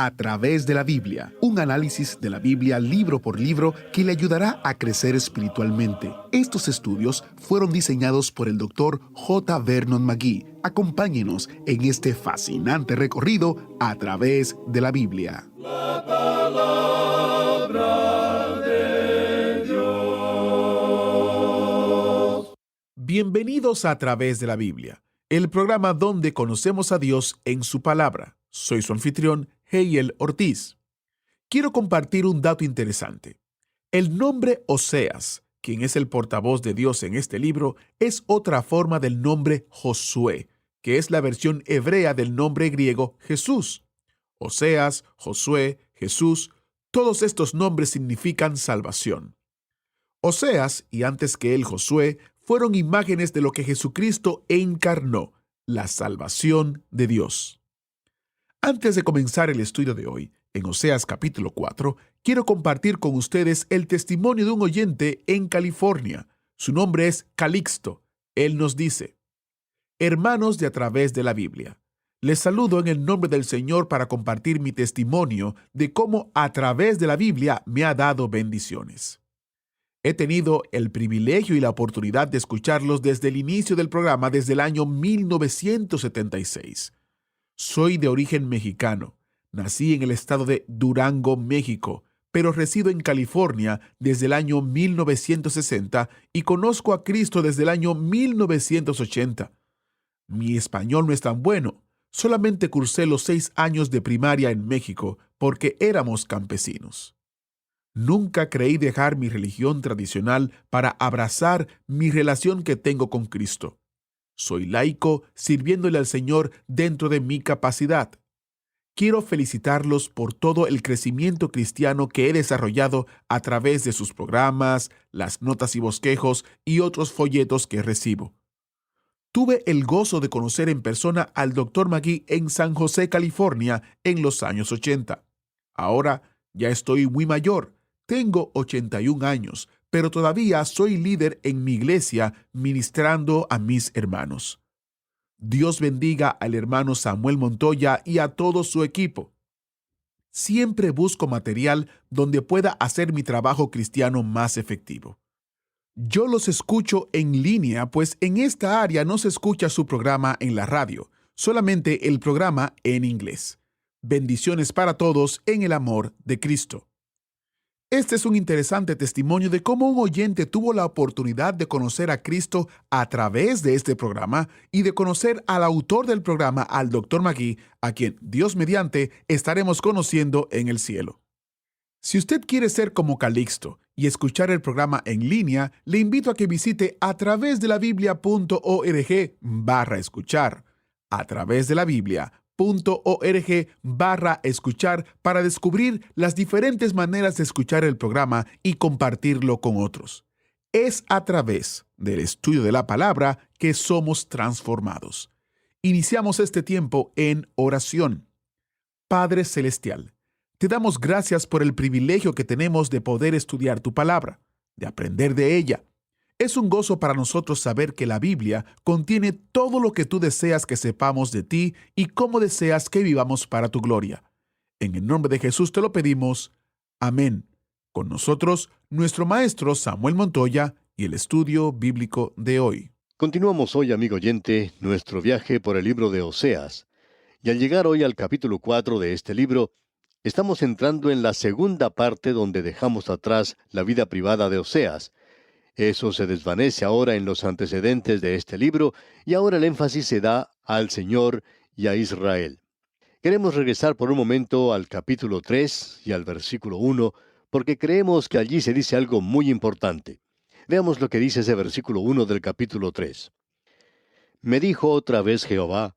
A través de la Biblia, un análisis de la Biblia libro por libro que le ayudará a crecer espiritualmente. Estos estudios fueron diseñados por el Dr. J. Vernon McGee. Acompáñenos en este fascinante recorrido a través de la Biblia. La palabra de Dios. Bienvenidos a Través de la Biblia, el programa donde conocemos a Dios en su palabra. Soy su anfitrión, Heiel Ortiz. Quiero compartir un dato interesante. El nombre Oseas, quien es el portavoz de Dios en este libro, es otra forma del nombre Josué, que es la versión hebrea del nombre griego Jesús. Oseas, Josué, Jesús, todos estos nombres significan salvación. Oseas, y antes que él Josué, fueron imágenes de lo que Jesucristo encarnó, la salvación de Dios. Antes de comenzar el estudio de hoy, en Oseas capítulo 4, quiero compartir con ustedes el testimonio de un oyente en California. Su nombre es Calixto. Él nos dice: Hermanos de A Través de la Biblia, les saludo en el nombre del Señor para compartir mi testimonio de cómo a través de la Biblia me ha dado bendiciones. He tenido el privilegio y la oportunidad de escucharlos desde el inicio del programa, desde el año 1976. Soy de origen mexicano. Nací en el estado de Durango, México, pero resido en California desde el año 1960 y conozco a Cristo desde el año 1980. Mi español no es tan bueno. Solamente cursé los 6 años de primaria en México porque éramos campesinos. Nunca creí dejar mi religión tradicional para abrazar mi relación que tengo con Cristo. Soy laico sirviéndole al Señor dentro de mi capacidad. Quiero felicitarlos por todo el crecimiento cristiano que he desarrollado a través de sus programas, las notas y bosquejos y otros folletos que recibo. Tuve el gozo de conocer en persona al Dr. McGee en San José, California, en los años 80. Ahora ya estoy muy mayor, tengo 81 años, pero todavía soy líder en mi iglesia ministrando a mis hermanos. Dios bendiga al hermano Samuel Montoya y a todo su equipo. Siempre busco material donde pueda hacer mi trabajo cristiano más efectivo. Yo los escucho en línea, pues en esta área no se escucha su programa en la radio, solamente el programa en inglés. Bendiciones para todos en el amor de Cristo. Este es un interesante testimonio de cómo un oyente tuvo la oportunidad de conocer a Cristo a través de este programa y de conocer al autor del programa, al Dr. McGee, a quien, Dios mediante, estaremos conociendo en el cielo. Si usted quiere ser como Calixto y escuchar el programa en línea, le invito a que visite atravesdelabiblia.org/escuchar. atravesdelabiblia.org/escuchar para descubrir las diferentes maneras de escuchar el programa y compartirlo con otros. Es a través del estudio de la palabra que somos transformados. Iniciamos este tiempo en oración. Padre Celestial, te damos gracias por el privilegio que tenemos de poder estudiar tu palabra, de aprender de ella. Es un gozo para nosotros saber que la Biblia contiene todo lo que tú deseas que sepamos de ti y cómo deseas que vivamos para tu gloria. En el nombre de Jesús te lo pedimos. Amén. Con nosotros, nuestro maestro Samuel Montoya y el estudio bíblico de hoy. Continuamos hoy, amigo oyente, nuestro viaje por el libro de Oseas. Y al llegar hoy al capítulo 4 de este libro, estamos entrando en la segunda parte donde dejamos atrás la vida privada de Oseas. Eso se desvanece ahora en los antecedentes de este libro y ahora el énfasis se da al Señor y a Israel. Queremos regresar por un momento al capítulo 3 y al versículo 1 porque creemos que allí se dice algo muy importante. Veamos lo que dice ese versículo 1 del capítulo 3. Me dijo otra vez Jehová: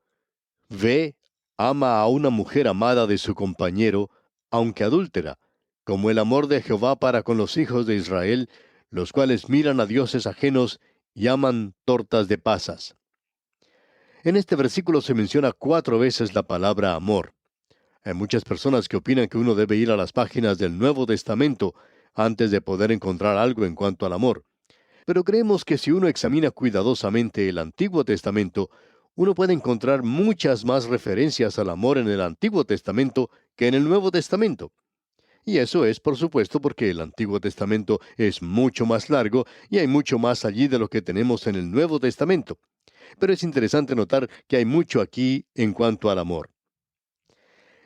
Ve, ama a una mujer amada de su compañero, aunque adúltera, como el amor de Jehová para con los hijos de Israel, los cuales miran a dioses ajenos y aman tortas de pasas. En este versículo se menciona 4 veces la palabra amor. Hay muchas personas que opinan que uno debe ir a las páginas del Nuevo Testamento antes de poder encontrar algo en cuanto al amor. Pero creemos que si uno examina cuidadosamente el Antiguo Testamento, uno puede encontrar muchas más referencias al amor en el Antiguo Testamento que en el Nuevo Testamento. Y eso es, por supuesto, porque el Antiguo Testamento es mucho más largo y hay mucho más allí de lo que tenemos en el Nuevo Testamento. Pero es interesante notar que hay mucho aquí en cuanto al amor.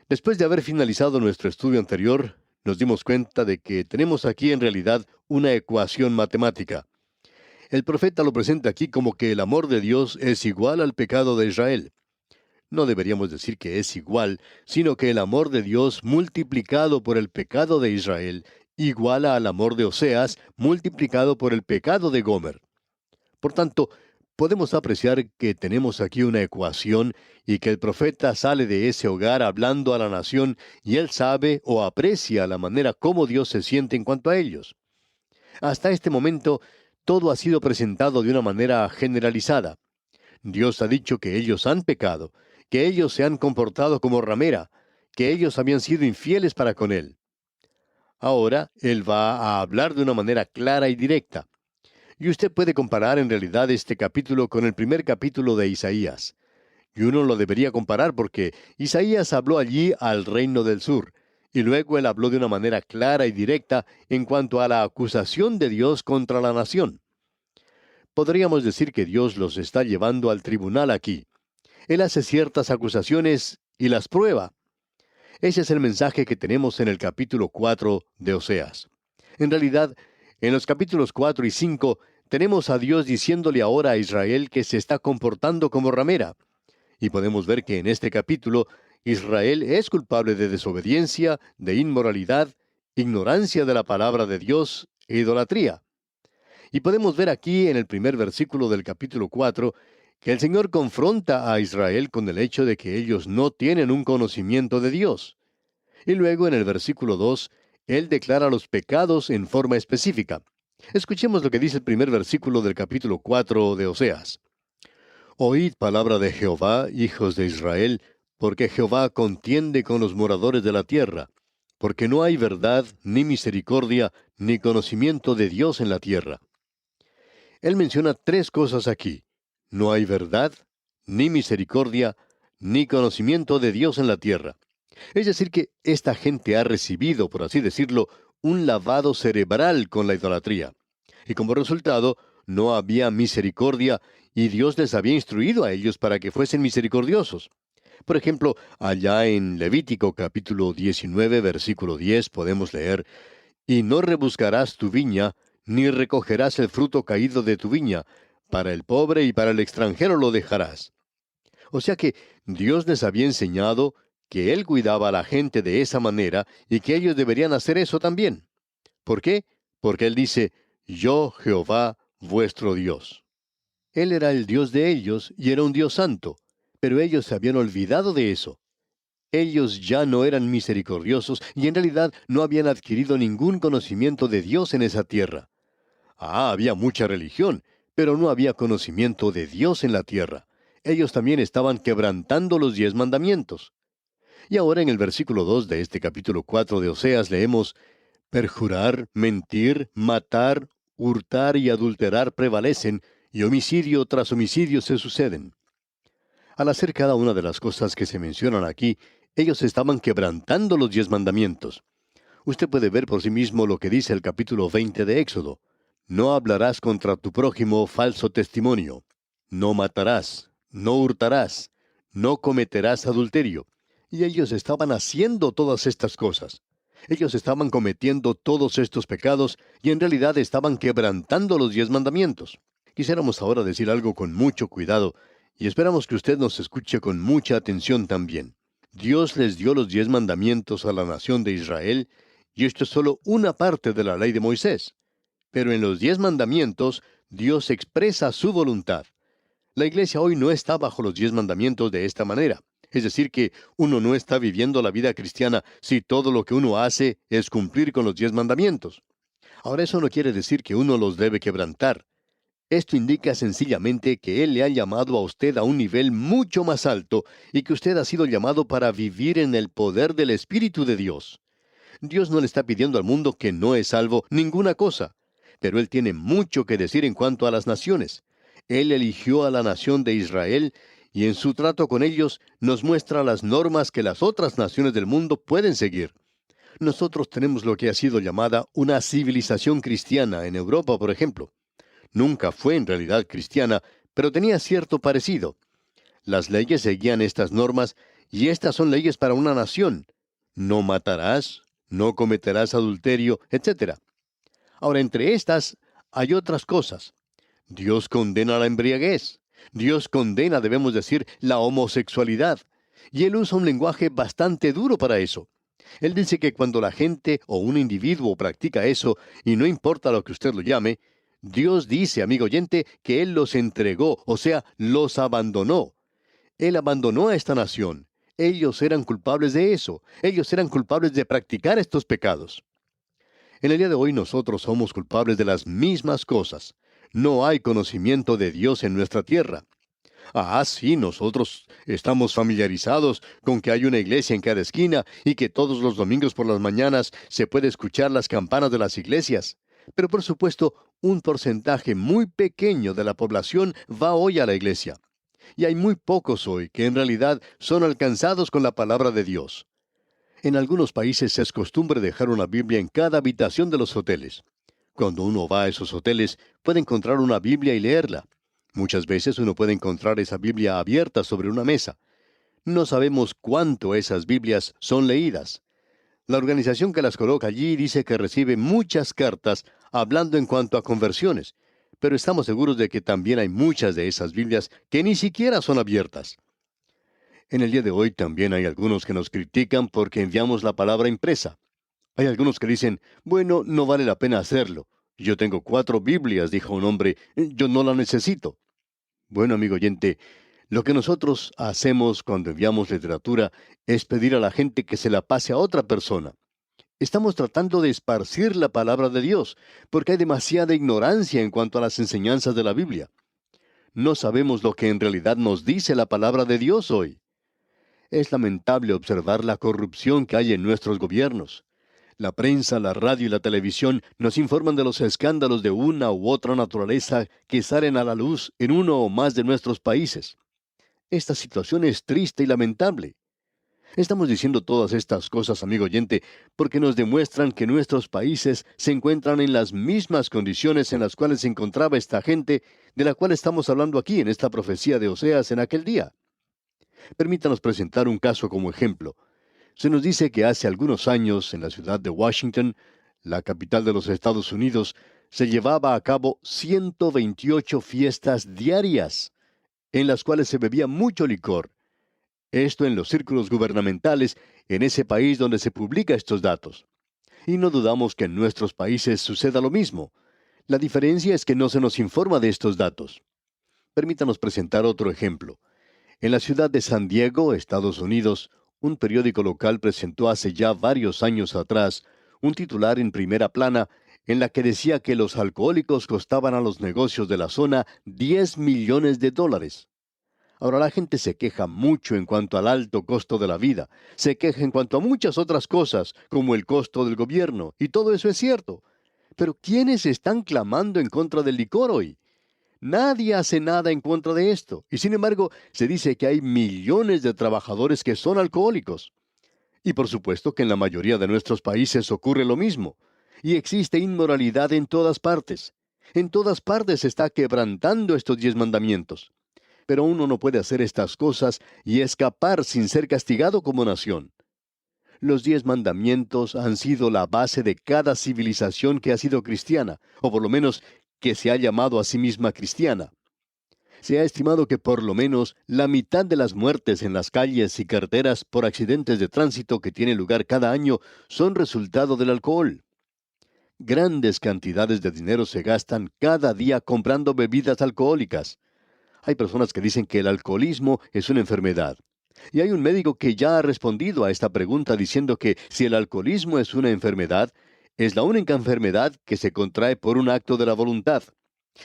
Después de haber finalizado nuestro estudio anterior, nos dimos cuenta de que tenemos aquí en realidad una ecuación matemática. El profeta lo presenta aquí como que el amor de Dios es igual al pecado de Israel. No deberíamos decir que es igual, sino que el amor de Dios multiplicado por el pecado de Israel iguala al amor de Oseas multiplicado por el pecado de Gomer. Por tanto, podemos apreciar que tenemos aquí una ecuación y que el profeta sale de ese hogar hablando a la nación y él sabe o aprecia la manera como Dios se siente en cuanto a ellos. Hasta este momento, todo ha sido presentado de una manera generalizada. Dios ha dicho que ellos han pecado, que ellos se han comportado como ramera, que ellos habían sido infieles para con Él. Ahora, Él va a hablar de una manera clara y directa. Y usted puede comparar en realidad este capítulo con el primer capítulo de Isaías. Y uno lo debería comparar porque Isaías habló allí al reino del sur, y luego él habló de una manera clara y directa en cuanto a la acusación de Dios contra la nación. Podríamos decir que Dios los está llevando al tribunal aquí. Él hace ciertas acusaciones y las prueba. Ese es el mensaje que tenemos en el capítulo 4 de Oseas. En realidad, en los capítulos 4 y 5 tenemos a Dios diciéndole ahora a Israel que se está comportando como ramera. Y podemos ver que en este capítulo Israel es culpable de desobediencia, de inmoralidad, ignorancia de la palabra de Dios e idolatría. Y podemos ver aquí en el primer versículo del capítulo 4 que el Señor confronta a Israel con el hecho de que ellos no tienen un conocimiento de Dios. Y luego en el versículo 2, Él declara los pecados en forma específica. Escuchemos lo que dice el primer versículo del capítulo 4 de Oseas. Oíd palabra de Jehová, hijos de Israel, porque Jehová contiende con los moradores de la tierra, porque no hay verdad, ni misericordia, ni conocimiento de Dios en la tierra. Él menciona tres cosas aquí. No hay verdad, ni misericordia, ni conocimiento de Dios en la tierra. Es decir, que esta gente ha recibido, por así decirlo, un lavado cerebral con la idolatría. Y como resultado, no había misericordia, y Dios les había instruido a ellos para que fuesen misericordiosos. Por ejemplo, allá en Levítico capítulo 19, versículo 10, podemos leer, «Y no rebuscarás tu viña, ni recogerás el fruto caído de tu viña, para el pobre y para el extranjero lo dejarás». O sea que Dios les había enseñado que Él cuidaba a la gente de esa manera y que ellos deberían hacer eso también. ¿Por qué? Porque Él dice, «Yo, Jehová, vuestro Dios». Él era el Dios de ellos y era un Dios santo, pero ellos se habían olvidado de eso. Ellos ya no eran misericordiosos y en realidad no habían adquirido ningún conocimiento de Dios en esa tierra. Había mucha religión, pero no había conocimiento de Dios en la tierra. Ellos también estaban quebrantando los 10 mandamientos. Y ahora en el versículo 2 de este capítulo 4 de Oseas leemos, «Perjurar, mentir, matar, hurtar y adulterar prevalecen, y homicidio tras homicidio se suceden». Al hacer cada una de las cosas que se mencionan aquí, ellos estaban quebrantando los 10 mandamientos. Usted puede ver por sí mismo lo que dice el capítulo 20 de Éxodo. «No hablarás contra tu prójimo falso testimonio. No matarás. No hurtarás. No cometerás adulterio». Y ellos estaban haciendo todas estas cosas. Ellos estaban cometiendo todos estos pecados y en realidad estaban quebrantando los 10 mandamientos. Quisiéramos ahora decir algo con mucho cuidado y esperamos que usted nos escuche con mucha atención también. Dios les dio los 10 mandamientos a la nación de Israel y esto es solo una parte de la ley de Moisés. Pero en los 10 mandamientos Dios expresa su voluntad. La iglesia hoy no está bajo los 10 mandamientos de esta manera. Es decir, que uno no está viviendo la vida cristiana si todo lo que uno hace es cumplir con los 10 mandamientos. Ahora, eso no quiere decir que uno los debe quebrantar. Esto indica sencillamente que Él le ha llamado a usted a un nivel mucho más alto y que usted ha sido llamado para vivir en el poder del Espíritu de Dios. Dios no le está pidiendo al mundo que no es salvo ninguna cosa, pero Él tiene mucho que decir en cuanto a las naciones. Él eligió a la nación de Israel y en su trato con ellos nos muestra las normas que las otras naciones del mundo pueden seguir. Nosotros tenemos lo que ha sido llamada una civilización cristiana en Europa, por ejemplo. Nunca fue en realidad cristiana, pero tenía cierto parecido. Las leyes seguían estas normas, y estas son leyes para una nación. No matarás, no cometerás adulterio, etc. Ahora, entre estas hay otras cosas. Dios condena la embriaguez. Dios condena, debemos decir, la homosexualidad. Y Él usa un lenguaje bastante duro para eso. Él dice que cuando la gente o un individuo practica eso, y no importa lo que usted lo llame, Dios dice, amigo oyente, que Él los entregó, o sea, los abandonó. Él abandonó a esta nación. Ellos eran culpables de eso. Ellos eran culpables de practicar estos pecados. En el día de hoy nosotros somos culpables de las mismas cosas. No hay conocimiento de Dios en nuestra tierra. Sí, nosotros estamos familiarizados con que hay una iglesia en cada esquina y que todos los domingos por las mañanas se puede escuchar las campanas de las iglesias. Pero por supuesto, un porcentaje muy pequeño de la población va hoy a la iglesia. Y hay muy pocos hoy que en realidad son alcanzados con la palabra de Dios. En algunos países es costumbre dejar una Biblia en cada habitación de los hoteles. Cuando uno va a esos hoteles, puede encontrar una Biblia y leerla. Muchas veces uno puede encontrar esa Biblia abierta sobre una mesa. No sabemos cuánto esas Biblias son leídas. La organización que las coloca allí dice que recibe muchas cartas hablando en cuanto a conversiones, pero estamos seguros de que también hay muchas de esas Biblias que ni siquiera son abiertas. En el día de hoy también hay algunos que nos critican porque enviamos la palabra impresa. Hay algunos que dicen, bueno, no vale la pena hacerlo. Yo tengo 4 Biblias, dijo un hombre, yo no la necesito. Bueno, amigo oyente, lo que nosotros hacemos cuando enviamos literatura es pedir a la gente que se la pase a otra persona. Estamos tratando de esparcir la palabra de Dios, porque hay demasiada ignorancia en cuanto a las enseñanzas de la Biblia. No sabemos lo que en realidad nos dice la palabra de Dios hoy. Es lamentable observar la corrupción que hay en nuestros gobiernos. La prensa, la radio y la televisión nos informan de los escándalos de una u otra naturaleza que salen a la luz en uno o más de nuestros países. Esta situación es triste y lamentable. Estamos diciendo todas estas cosas, amigo oyente, porque nos demuestran que nuestros países se encuentran en las mismas condiciones en las cuales se encontraba esta gente de la cual estamos hablando aquí en esta profecía de Oseas en aquel día. Permítanos presentar un caso como ejemplo. Se nos dice que hace algunos años en la ciudad de Washington, la capital de los Estados Unidos, se llevaba a cabo 128 fiestas diarias, en las cuales se bebía mucho licor. Esto en los círculos gubernamentales, en ese país donde se publica estos datos. Y no dudamos que en nuestros países suceda lo mismo. La diferencia es que no se nos informa de estos datos. Permítanos presentar otro ejemplo. En la ciudad de San Diego, Estados Unidos, un periódico local presentó hace ya varios años atrás un titular en primera plana en la que decía que los alcohólicos costaban a los negocios de la zona $10 millones. Ahora la gente se queja mucho en cuanto al alto costo de la vida, se queja en cuanto a muchas otras cosas, como el costo del gobierno, y todo eso es cierto. Pero ¿quiénes están clamando en contra del licor hoy? Nadie hace nada en contra de esto, y sin embargo se dice que hay millones de trabajadores que son alcohólicos. Y por supuesto que en la mayoría de nuestros países ocurre lo mismo, y existe inmoralidad en todas partes. En todas partes se está quebrantando estos 10 mandamientos. Pero uno no puede hacer estas cosas y escapar sin ser castigado como nación. Los 10 mandamientos han sido la base de cada civilización que ha sido cristiana, o por lo menos que se ha llamado a sí misma cristiana. Se ha estimado que por lo menos la mitad de las muertes en las calles y carreteras por accidentes de tránsito que tienen lugar cada año son resultado del alcohol. Grandes cantidades de dinero se gastan cada día comprando bebidas alcohólicas. Hay personas que dicen que el alcoholismo es una enfermedad. Y hay un médico que ya ha respondido a esta pregunta diciendo que si el alcoholismo es una enfermedad, es la única enfermedad que se contrae por un acto de la voluntad.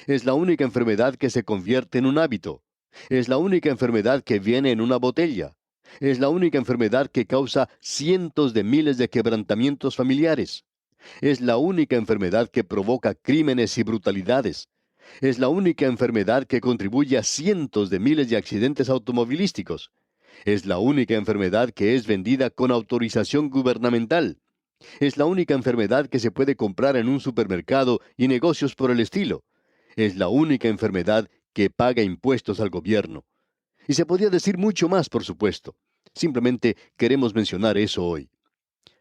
Es la única enfermedad que se convierte en un hábito. Es la única enfermedad que viene en una botella. Es la única enfermedad que causa cientos de miles de quebrantamientos familiares. Es la única enfermedad que provoca crímenes y brutalidades. Es la única enfermedad que contribuye a cientos de miles de accidentes automovilísticos. Es la única enfermedad que es vendida con autorización gubernamental. Es la única enfermedad que se puede comprar en un supermercado y negocios por el estilo. Es la única enfermedad que paga impuestos al gobierno. Y se podría decir mucho más, por supuesto. Simplemente queremos mencionar eso hoy.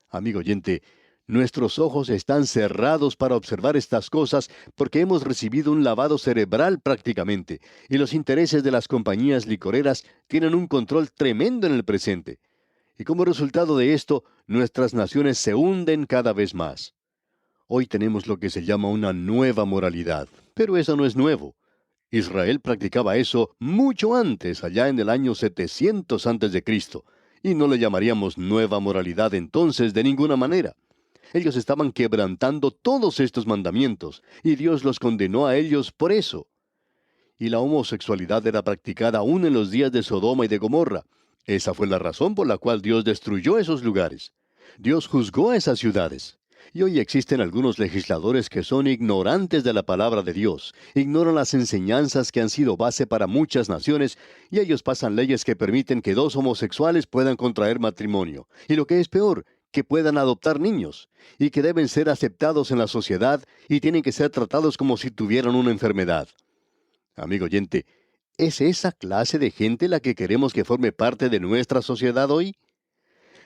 Amigo oyente, nuestros ojos están cerrados para observar estas cosas porque hemos recibido un lavado cerebral prácticamente, y los intereses de las compañías licoreras tienen un control tremendo en el presente. Y como resultado de esto, nuestras naciones se hunden cada vez más. Hoy tenemos lo que se llama una nueva moralidad, pero eso no es nuevo. Israel practicaba eso mucho antes, allá en el año 700 antes de Cristo, y no le llamaríamos nueva moralidad entonces de ninguna manera. Ellos estaban quebrantando todos estos mandamientos, y Dios los condenó a ellos por eso. Y la homosexualidad era practicada aún en los días de Sodoma y de Gomorra. Esa fue la razón por la cual Dios destruyó esos lugares. Dios juzgó a esas ciudades. Y hoy existen algunos legisladores que son ignorantes de la palabra de Dios, ignoran las enseñanzas que han sido base para muchas naciones, y ellos pasan leyes que permiten que dos homosexuales puedan contraer matrimonio. Y lo que es peor, que puedan adoptar niños, y que deben ser aceptados en la sociedad y tienen que ser tratados como si tuvieran una enfermedad. Amigo oyente, ¿es esa clase de gente la que queremos que forme parte de nuestra sociedad hoy?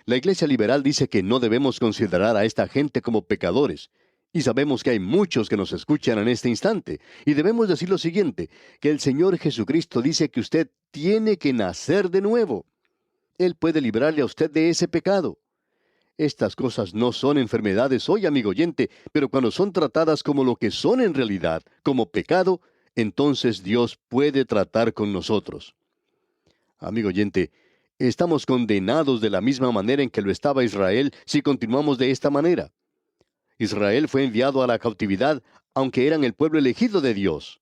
La Iglesia liberal dice que no debemos considerar a esta gente como pecadores. Y sabemos que hay muchos que nos escuchan en este instante. Y debemos decir lo siguiente, que el Señor Jesucristo dice que usted tiene que nacer de nuevo. Él puede librarle a usted de ese pecado. Estas cosas no son enfermedades hoy, amigo oyente, pero cuando son tratadas como lo que son en realidad, como pecado, entonces Dios puede tratar con nosotros. Amigo oyente, estamos condenados de la misma manera en que lo estaba Israel si continuamos de esta manera. Israel fue enviado a la cautividad, aunque eran el pueblo elegido de Dios.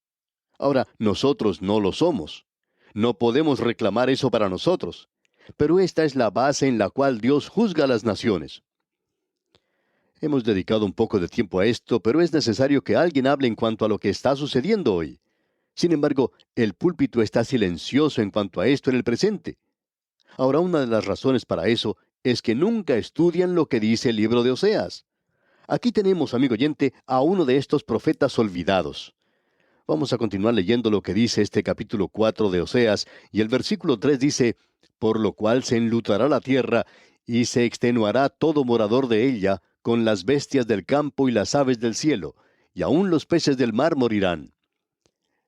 Ahora, nosotros no lo somos. No podemos reclamar eso para nosotros. Pero esta es la base en la cual Dios juzga a las naciones. Hemos dedicado un poco de tiempo a esto, pero es necesario que alguien hable en cuanto a lo que está sucediendo hoy. Sin embargo, el púlpito está silencioso en cuanto a esto en el presente. Ahora, una de las razones para eso es que nunca estudian lo que dice el libro de Oseas. Aquí tenemos, amigo oyente, a uno de estos profetas olvidados. Vamos a continuar leyendo lo que dice este capítulo 4 de Oseas, y el versículo 3 dice, «Por lo cual se enlutará la tierra, y se extenuará todo morador de ella, con las bestias del campo y las aves del cielo, y aun los peces del mar morirán».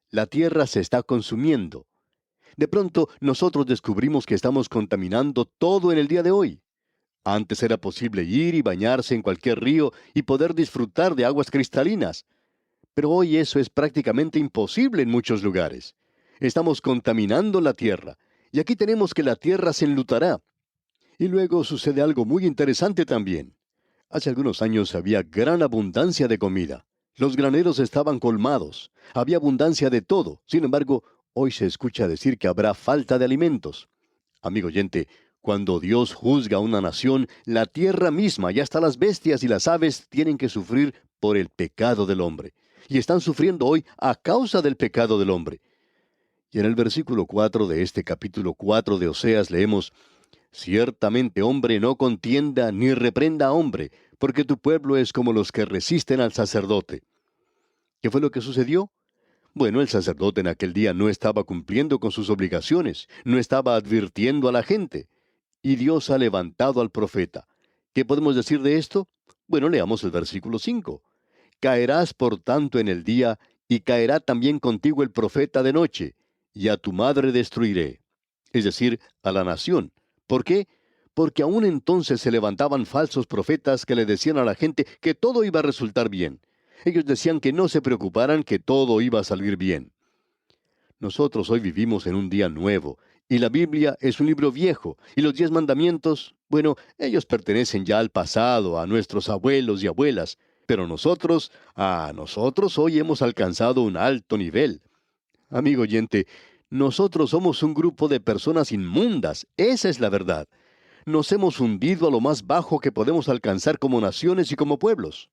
La tierra se está consumiendo. De pronto, nosotros descubrimos que estamos contaminando todo en el día de hoy. Antes era posible ir y bañarse en cualquier río y poder disfrutar de aguas cristalinas. Pero hoy eso es prácticamente imposible en muchos lugares. Estamos contaminando la tierra. Y aquí tenemos que la tierra se enlutará. Y luego sucede algo muy interesante también. Hace algunos años había gran abundancia de comida. Los graneros estaban colmados. Había abundancia de todo. Sin embargo, hoy se escucha decir que habrá falta de alimentos. Amigo oyente, cuando Dios juzga a una nación, la tierra misma y hasta las bestias y las aves tienen que sufrir por el pecado del hombre. Y están sufriendo hoy a causa del pecado del hombre. Y en el versículo 4 de este capítulo 4 de Oseas leemos, «Ciertamente hombre no contienda ni reprenda a hombre, porque tu pueblo es como los que resisten al sacerdote». ¿Qué fue lo que sucedió? Bueno, el sacerdote en aquel día no estaba cumpliendo con sus obligaciones, no estaba advirtiendo a la gente. Y Dios ha levantado al profeta. ¿Qué podemos decir de esto? Bueno, leamos el versículo 5. «Caerás por tanto en el día, y caerá también contigo el profeta de noche, y a tu madre destruiré». Es decir, a la nación. ¿Por qué? Porque aún entonces se levantaban falsos profetas que le decían a la gente que todo iba a resultar bien. Ellos decían que no se preocuparan, que todo iba a salir bien. Nosotros hoy vivimos en un día nuevo, y la Biblia es un libro viejo, y los 10 mandamientos, bueno, ellos pertenecen ya al pasado, a nuestros abuelos y abuelas, pero nosotros hoy hemos alcanzado un alto nivel. Amigo oyente, nosotros somos un grupo de personas inmundas, esa es la verdad. Nos hemos hundido a lo más bajo que podemos alcanzar como naciones y como pueblos.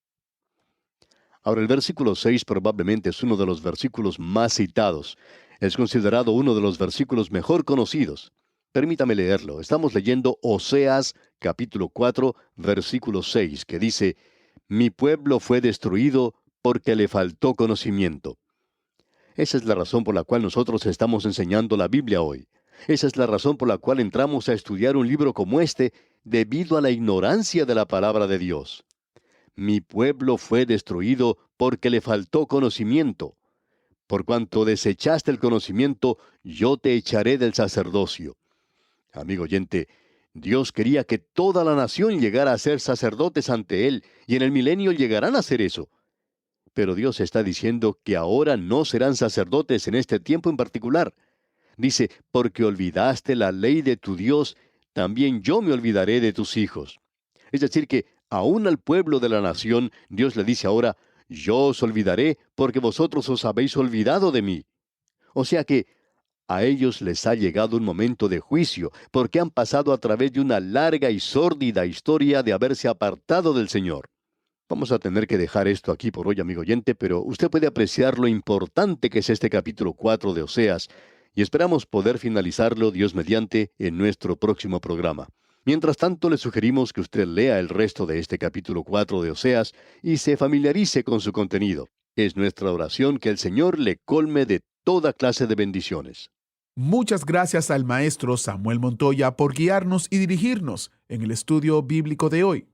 Ahora, el versículo 6 probablemente es uno de los versículos más citados. Es considerado uno de los versículos mejor conocidos. Permítame leerlo. Estamos leyendo Oseas capítulo 4, versículo 6, que dice, Mi pueblo fue destruido porque le faltó conocimiento. Esa es la razón por la cual nosotros estamos enseñando la Biblia hoy. Esa es la razón por la cual entramos a estudiar un libro como este, debido a la ignorancia de la palabra de Dios. Mi pueblo fue destruido porque le faltó conocimiento. Por cuanto desechaste el conocimiento, yo te echaré del sacerdocio. Amigo oyente, Dios quería que toda la nación llegara a ser sacerdotes ante Él, y en el milenio llegarán a hacer eso. Pero Dios está diciendo que ahora no serán sacerdotes en este tiempo en particular. Dice, porque olvidaste la ley de tu Dios, también yo me olvidaré de tus hijos. Es decir, que aún al pueblo de la nación, Dios le dice ahora, yo os olvidaré porque vosotros os habéis olvidado de mí. O sea que a ellos les ha llegado un momento de juicio, porque han pasado a través de una larga y sórdida historia de haberse apartado del Señor. Vamos a tener que dejar esto aquí por hoy, amigo oyente, pero usted puede apreciar lo importante que es este capítulo 4 de Oseas, y esperamos poder finalizarlo, Dios mediante, en nuestro próximo programa. Mientras tanto, le sugerimos que usted lea el resto de este capítulo 4 de Oseas y se familiarice con su contenido. Es nuestra oración que el Señor le colme de toda clase de bendiciones. Muchas gracias al maestro Samuel Montoya por guiarnos y dirigirnos en el estudio bíblico de hoy.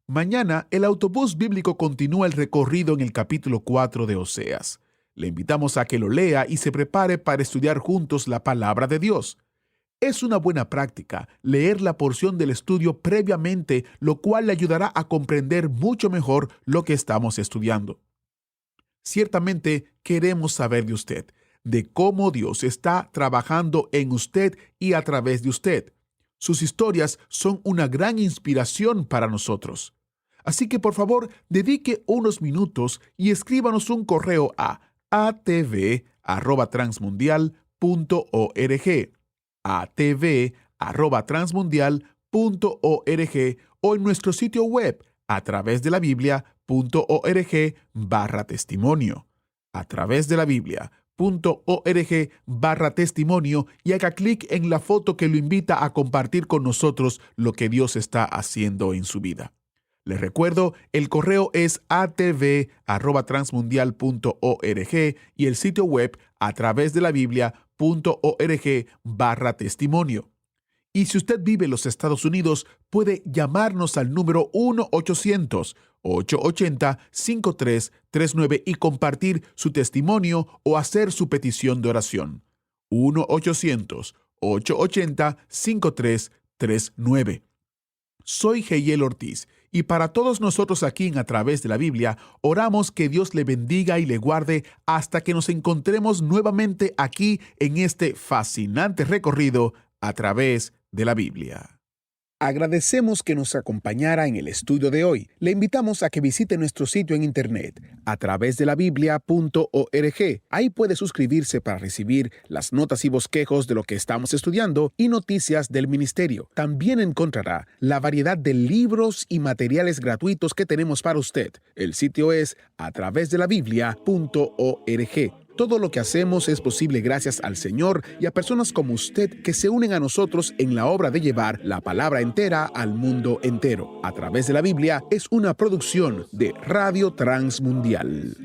Mañana, el autobús bíblico continúa el recorrido en el capítulo 4 de Oseas. Le invitamos a que lo lea y se prepare para estudiar juntos la palabra de Dios. Es una buena práctica leer la porción del estudio previamente, lo cual le ayudará a comprender mucho mejor lo que estamos estudiando. Ciertamente queremos saber de usted, de cómo Dios está trabajando en usted y a través de usted. Sus historias son una gran inspiración para nosotros. Así que por favor, dedique unos minutos y escríbanos un correo a atv@transmundial.org, atv@transmundial.org, o en nuestro sitio web a través de la Biblia.org/testimonio. A través de la Biblia.org/testimonio, y haga clic en la foto que lo invita a compartir con nosotros lo que Dios está haciendo en su vida. Les recuerdo, el correo es atv@transmundial.org y el sitio web a través de la Biblia.org/testimonio. Y si usted vive en los Estados Unidos, puede llamarnos al número 1-800-880-5339 y compartir su testimonio o hacer su petición de oración. 1-800-880-5339. Soy Heiel Ortiz, y para todos nosotros aquí en A Través de la Biblia, oramos que Dios le bendiga y le guarde hasta que nos encontremos nuevamente aquí en este fascinante recorrido a través de la Biblia. Agradecemos que nos acompañara en el estudio de hoy. Le invitamos a que visite nuestro sitio en internet a través de la Biblia.org. Ahí puede suscribirse para recibir las notas y bosquejos de lo que estamos estudiando y noticias del ministerio. También encontrará la variedad de libros y materiales gratuitos que tenemos para usted. El sitio es a través de la Biblia.org. Todo lo que hacemos es posible gracias al Señor y a personas como usted que se unen a nosotros en la obra de llevar la palabra entera al mundo entero. A través de la Biblia es una producción de Radio Transmundial.